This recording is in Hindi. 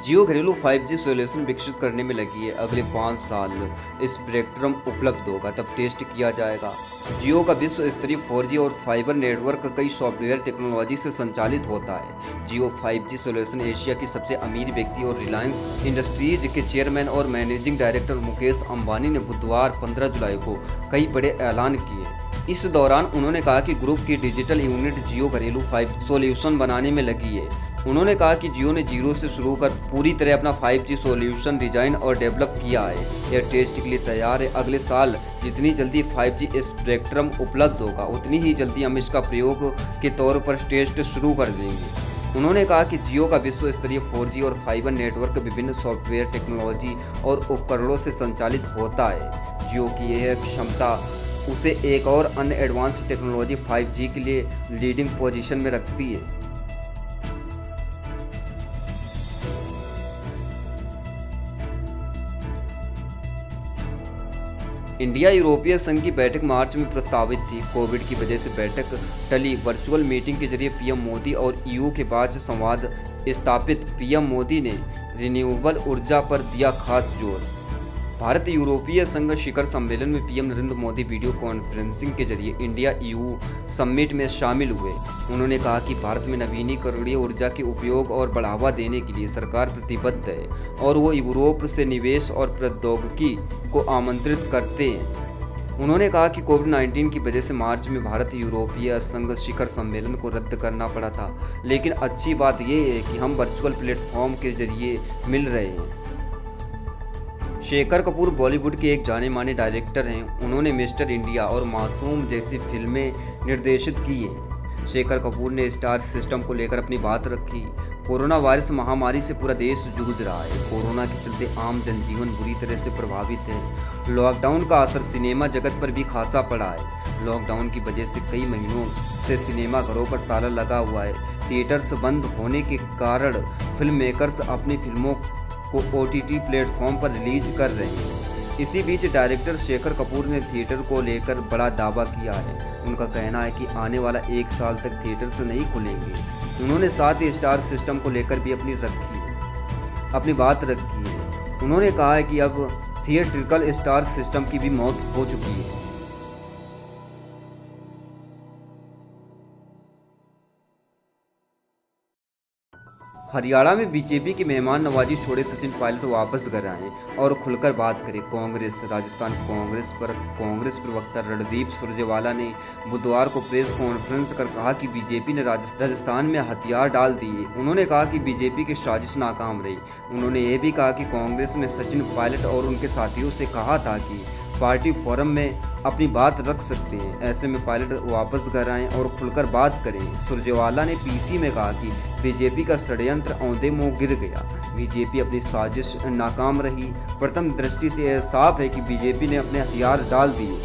जियो घरेलू 5G सॉल्यूशन विकसित करने में लगी है। अगले 5 साल स्पेक्ट्रम उपलब्ध होगा तब टेस्ट किया जाएगा। जियो का विश्व स्तरीय 4G और फाइबर नेटवर्क कई सॉफ्टवेयर टेक्नोलॉजी से संचालित होता है। जियो 5G सॉल्यूशन एशिया की सबसे अमीर व्यक्ति और रिलायंस इंडस्ट्रीज के चेयरमैन और मैनेजिंग डायरेक्टर मुकेश अंबानी ने बुधवार 15 जुलाई को कई बड़े ऐलान किए। इस दौरान उन्होंने कहा कि ग्रुप की डिजिटल यूनिट जियो घरेलू 5G सॉल्यूशन बनाने में लगी है। उन्होंने कहा कि जियो ने जीरो से शुरू कर पूरी तरह अपना 5G सॉल्यूशन डिजाइन और डेवलप किया है। यह टेस्ट के लिए तैयार है। अगले साल जितनी जल्दी 5G स्पेक्ट्रम उपलब्ध होगा उतनी ही जल्दी हम इसका प्रयोग के तौर पर टेस्ट शुरू कर देंगे। उन्होंने कहा कि जियो का विश्व स्तरीय 4G और फाइबर नेटवर्क विभिन्न सॉफ्टवेयर टेक्नोलॉजी और उपकरणों से संचालित होता है। जियो की यह क्षमता उसे एक और अन्य एडवांस टेक्नोलॉजी 5G के लिए लीडिंग पोजीशन में रखती है। इंडिया यूरोपीय संघ की बैठक मार्च में प्रस्तावित थी। कोविड की वजह से बैठक टली। वर्चुअल मीटिंग के जरिए पीएम मोदी और ईयू के बीच संवाद स्थापित। पीएम मोदी ने रिन्यूएबल ऊर्जा पर दिया खास जोर। भारत यूरोपीय संघ शिखर सम्मेलन में PM Narendra Modi video conferencing के जरिए इंडिया ईयू समिट में शामिल हुए। उन्होंने कहा कि भारत में नवीनीकरणीय ऊर्जा के उपयोग और बढ़ावा देने के लिए सरकार प्रतिबद्ध है और वो यूरोप से निवेश और प्रौद्योगिकी को आमंत्रित करते हैं। उन्होंने कहा कि कोविड-19 की वजह से मार्च में भारत यूरोपीय संघ शिखर सम्मेलन को रद्द करना पड़ा था, लेकिन अच्छी बात यह है कि हम वर्चुअल प्लेटफॉर्म के जरिए मिल रहे हैं। शेखर कपूर बॉलीवुड के एक जाने माने डायरेक्टर हैं। उन्होंने मिस्टर इंडिया और मासूम जैसी फिल्में निर्देशित की हैं। शेखर कपूर ने स्टार सिस्टम को लेकर अपनी बात रखी। कोरोना वायरस महामारी से पूरा देश जूझ रहा है। कोरोना के चलते आम जनजीवन बुरी तरह से प्रभावित है। लॉकडाउन का असर सिनेमा जगत पर भी खासा पड़ा है। लॉकडाउन की वजह से कई महीनों से सिनेमा घरों पर ताला लगा हुआ है। थिएटर्स बंद होने के कारण फिल्म मेकर्स अपनी फिल्मों को OTT प्लेटफॉर्म पर रिलीज कर रहे हैं। इसी बीच डायरेक्टर शेखर कपूर ने थिएटर को लेकर बड़ा दावा किया है। उनका कहना है कि आने वाला 1 साल तक थिएटर्स नहीं खुलेंगे। उन्होंने साथ ही स्टार सिस्टम को लेकर भी अपनी बात रखी है। उन्होंने कहा है कि अब थिएट्रिकल स्टार सिस्टम की भी मौत हो चुकी है। हरियाणा में बीजेपी की मेहमान नवाजी छोड़े सचिन पायलट वापस घर आए और खुलकर बात करें। राजस्थान कांग्रेस पर कांग्रेस प्रवक्ता रणदीप सुरजेवाला ने बुधवार को प्रेस कॉन्फ्रेंस कर कहा कि बीजेपी ने राजस्थान में हथियार डाल दिए। उन्होंने कहा कि बीजेपी की साजिश नाकाम रही। उन्होंने ये भी कहा कि कांग्रेस ने सचिन पायलट और उनके साथियों से कहा था कि पार्टी फोरम में अपनी बात रख सकते हैं। ऐसे में पायलट वापस घर आएं और खुलकर बात करें। सुरजेवाला ने पीसी में कहा कि बीजेपी का षड्यंत्र औंधे मुंह गिर गया। बीजेपी अपनी साजिश नाकाम रही। प्रथम दृष्टि से यह साफ है कि बीजेपी ने अपने हथियार डाल दिए।